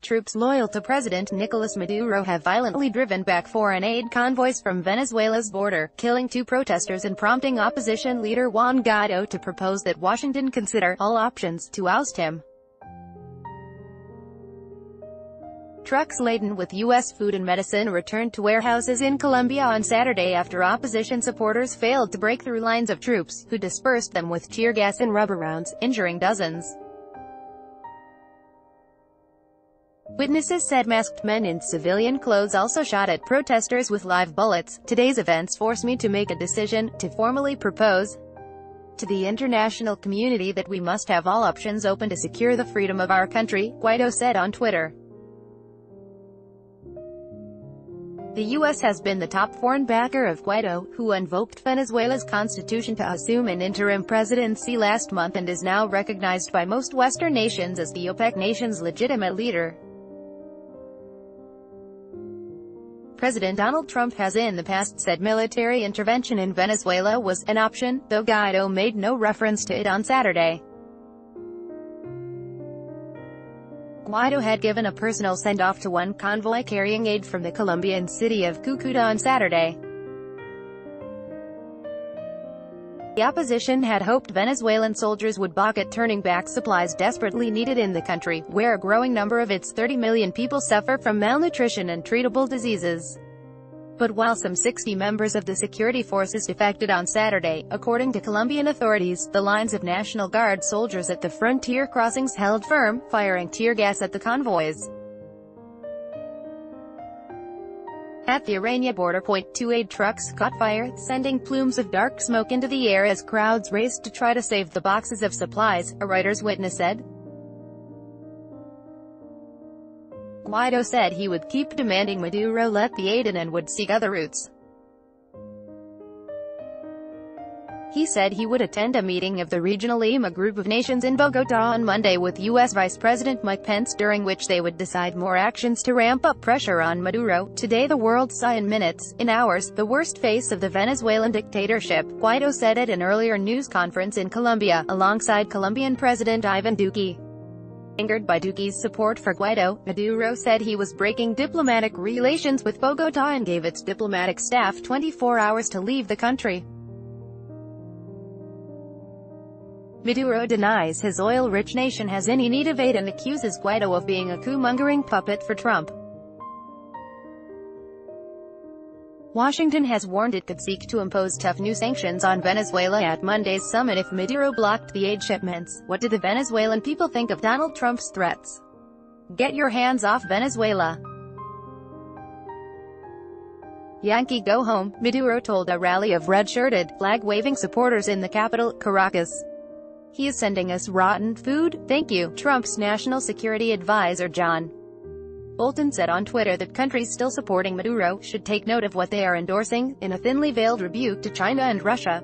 troops loyal to President Nicolas Maduro have violently driven back foreign aid convoys from Venezuela's border, killing 2 protesters and prompting opposition leader Juan Guaido to propose that Washington consider all options to oust him. Trucks laden with U.S. food and medicine returned to warehouses in Colombia on Saturday after opposition supporters failed to break through lines of troops, who dispersed them with tear gas and rubber rounds, injuring dozens. Witnesses said masked men in civilian clothes also shot at protesters with live bullets. "Today's events force me to make a decision, to formally propose to the international community that we must have all options open to secure the freedom of our country," Guaido said on Twitter. The U.S. has been the top foreign backer of Guaido, who invoked Venezuela's constitution to assume an interim presidency last month and is now recognized by most Western nations as the OPEC nation's legitimate leader. President Donald Trump has in the past said military intervention in Venezuela was an option, though Guaido made no reference to it on Saturday. Guaido had given a personal send-off to one convoy carrying aid from the Colombian city of Cúcuta on Saturday. The opposition had hoped Venezuelan soldiers would balk at turning back supplies desperately needed in the country, where a growing number of its 30 million people suffer from malnutrition and treatable diseases. But while some 60 members of the security forces defected on Saturday, according to Colombian authorities, the lines of National Guard soldiers at the frontier crossings held firm, firing tear gas at the convoys. At the Arania border point, 2 aid trucks caught fire, sending plumes of dark smoke into the air as crowds raced to try to save the boxes of supplies, a Reuters witness said. Guaido said he would keep demanding Maduro let the aid in and would seek other routes. He said he would attend a meeting of the Regional Lima group of nations in Bogotá on Monday with U.S. Vice President Mike Pence, during which they would decide more actions to ramp up pressure on Maduro. "Today the world saw in minutes, in hours, the worst face of the Venezuelan dictatorship," Guaido said at an earlier news conference in Colombia, alongside Colombian President Ivan Duque. Angered by Duque's support for Guaido, Maduro said he was breaking diplomatic relations with Bogotá and gave its diplomatic staff 24 hours to leave the country. Maduro denies his oil-rich nation has any need of aid and accuses Guaido of being a coup-mongering puppet for Trump. Washington has warned it could seek to impose tough new sanctions on Venezuela at Monday's summit if Maduro blocked the aid shipments. What do the Venezuelan people think of Donald Trump's threats? Get your hands off Venezuela. Yankee go home, Maduro told a rally of red-shirted, flag-waving supporters in the capital, Caracas. "He is sending us rotten food, thank you," Trump's national security advisor John Bolton said on Twitter that countries still supporting Maduro should take note of what they are endorsing, in a thinly veiled rebuke to China and Russia.